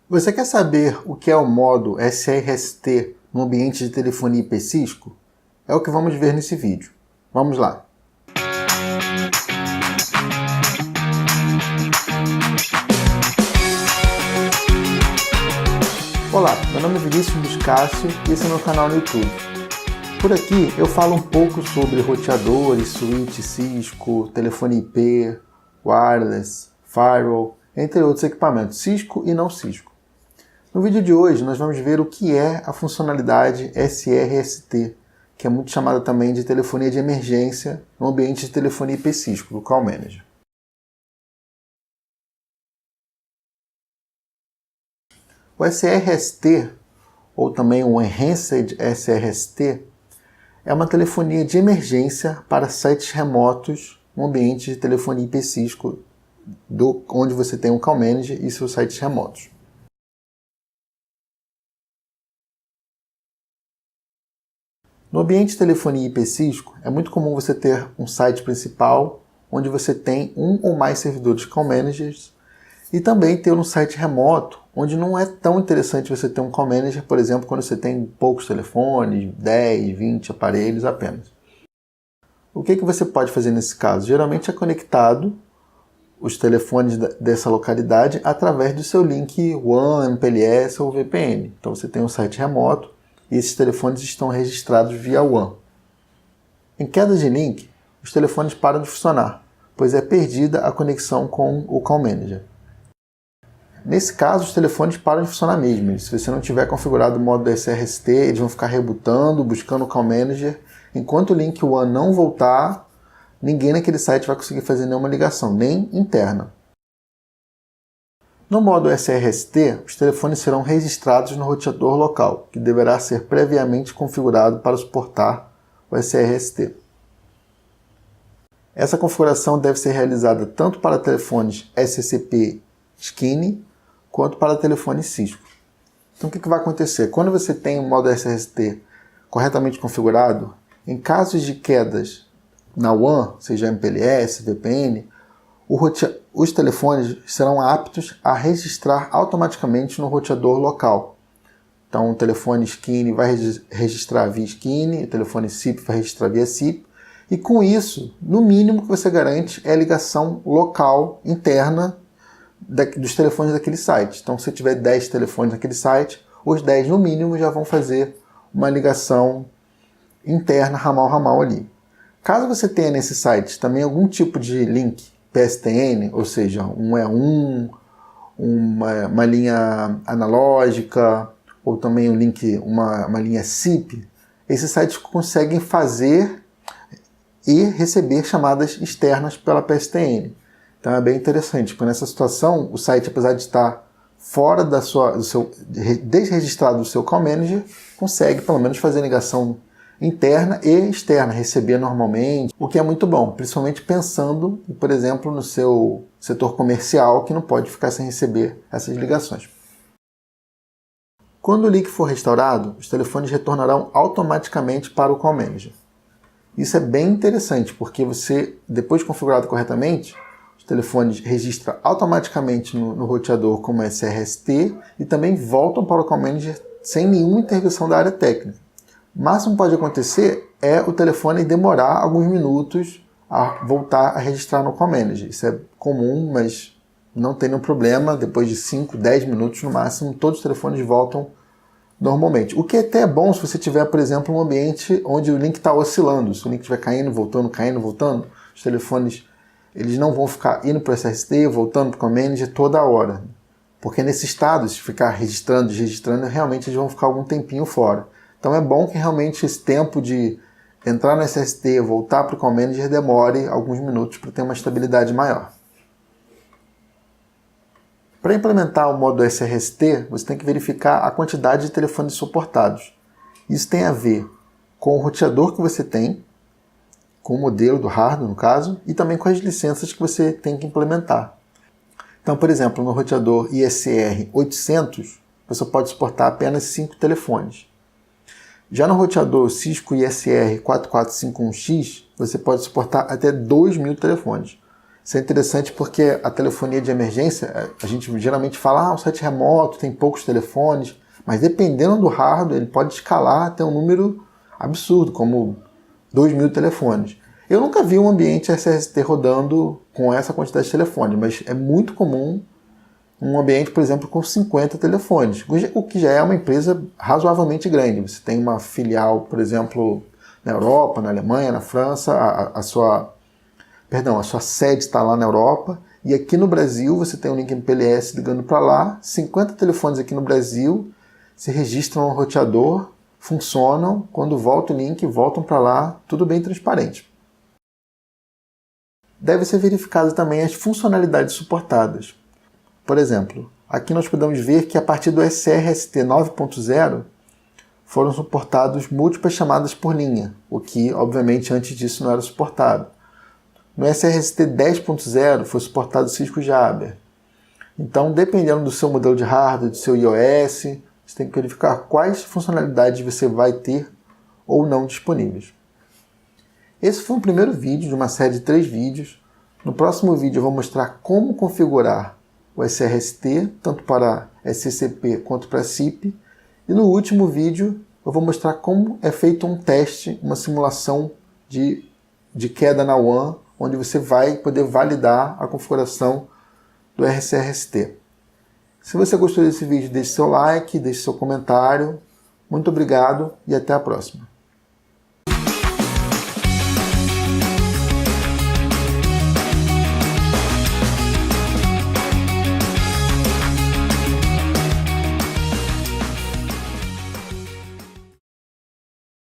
Você quer saber o que é o modo SRST no ambiente de telefonia IP Cisco? É o que vamos ver nesse vídeo. Vamos lá! Olá, meu nome é Vinícius Buscácio e esse é meu canal no YouTube. Por aqui eu falo um pouco sobre roteadores, switch Cisco, telefone IP, wireless, firewall, entre outros equipamentos Cisco e não Cisco. No vídeo de hoje nós vamos ver o que é a funcionalidade SRST, que é muito chamada também de telefonia de emergência no ambiente de telefonia IP Cisco, do Call Manager. O SRST, ou também o Enhanced SRST, é uma telefonia de emergência para sites remotos no ambiente de telefonia IP Cisco, onde você tem um Call Manager e seus sites remotos. No ambiente de telefonia IP Cisco, é muito comum você ter um site principal, onde você tem um ou mais servidores Call Managers, e também ter um site remoto, onde não é tão interessante você ter um Call Manager, por exemplo, quando você tem poucos telefones, 10, 20 aparelhos apenas. O que você pode fazer nesse caso? Geralmente é conectado os telefones dessa localidade através do seu link WAN, MPLS ou VPN. Então você tem um site remoto e esses telefones estão registrados via WAN. Em queda de link, os telefones param de funcionar, pois é perdida a conexão com o Call Manager. Nesse caso, os telefones param de funcionar mesmo. Se você não tiver configurado o modo SRST, eles vão ficar rebutando, buscando o Call Manager. Enquanto o link WAN não voltar, ninguém naquele site vai conseguir fazer nenhuma ligação, nem interna. No modo SRST, os telefones serão registrados no roteador local, que deverá ser previamente configurado para suportar o SRST. Essa configuração deve ser realizada tanto para telefones SCP Skinny quanto para telefones Cisco. Então o que vai acontecer? Quando você tem o modo SRST corretamente configurado, em casos de quedas na WAN, seja MPLS, VPN, os telefones serão aptos a registrar automaticamente no roteador local. Então o telefone Skinny vai registrar via Skinny, o telefone SIP vai registrar via SIP, e com isso, no mínimo que você garante é a ligação local interna dos telefones daquele site. Então se você tiver 10 telefones naquele site, os 10 no mínimo já vão fazer uma ligação interna ramal-ramal ali. Caso você tenha nesse site também algum tipo de link PSTN, ou seja, um E1, uma linha analógica, ou também uma linha SIP, esses sites conseguem fazer e receber chamadas externas pela PSTN. Então é bem interessante, porque nessa situação o site, apesar de estar fora desregistrado do seu Call Manager, consegue pelo menos fazer ligação interna e externa, receber normalmente, o que é muito bom, principalmente pensando, por exemplo, no seu setor comercial, que não pode ficar sem receber essas ligações. Quando o link for restaurado, os telefones retornarão automaticamente para o Call Manager. Isso é bem interessante, porque você, depois de configurado corretamente, os telefones registram automaticamente no roteador como SRST e também voltam para o Call Manager sem nenhuma intervenção da área técnica. O máximo que pode acontecer é o telefone demorar alguns minutos a voltar a registrar no Call Manager. Isso é comum, mas não tem nenhum problema. Depois de 5, 10 minutos no máximo, todos os telefones voltam normalmente. O que até é bom se você tiver, por exemplo, um ambiente onde o link está oscilando. Se o link estiver caindo, voltando, os telefones eles não vão ficar indo para o SRST, voltando para o Call Manager toda hora. Porque nesse estado, se ficar registrando, desregistrando, realmente eles vão ficar algum tempinho fora. Então é bom que realmente esse tempo de entrar no SRST, voltar para o Call Manager demore alguns minutos para ter uma estabilidade maior. Para implementar o modo SRST, você tem que verificar a quantidade de telefones suportados. Isso tem a ver com o roteador que você tem, com o modelo do hardware, no caso, e também com as licenças que você tem que implementar. Então, por exemplo, no roteador ISR 800, você pode suportar apenas 5 telefones. Já no roteador Cisco ISR 4451X, você pode suportar até 2.000 telefones. Isso é interessante porque a telefonia de emergência, a gente geralmente fala, o site remoto, tem poucos telefones, mas dependendo do hardware, ele pode escalar até um número absurdo, como 2.000 telefones. Eu nunca vi um ambiente SST rodando com essa quantidade de telefones, mas é muito comum um ambiente, por exemplo, com 50 telefones, o que já é uma empresa razoavelmente grande. Você tem uma filial, por exemplo, na Europa, na Alemanha, na França, a sua sede está lá na Europa, e aqui no Brasil você tem um link MPLS ligando para lá, 50 telefones aqui no Brasil se registram ao roteador, funcionam, quando volta o link, voltam para lá, tudo bem transparente. Deve ser verificado também as funcionalidades suportadas. Por exemplo, aqui nós podemos ver que a partir do SRST 9.0 foram suportados múltiplas chamadas por linha, o que obviamente antes disso não era suportado. No SRST 10.0 foi suportado o Cisco Jabber. Então, dependendo do seu modelo de hardware, do seu iOS, você tem que verificar quais funcionalidades você vai ter ou não disponíveis. Esse foi o primeiro vídeo de uma série de 3 vídeos. No próximo vídeo eu vou mostrar como configurar o SRST, tanto para SCCP quanto para SIP. E no último vídeo eu vou mostrar como é feito um teste, uma simulação de queda na WAN, onde você vai poder validar a configuração do SRST. Se você gostou desse vídeo, deixe seu like, deixe seu comentário. Muito obrigado e até a próxima.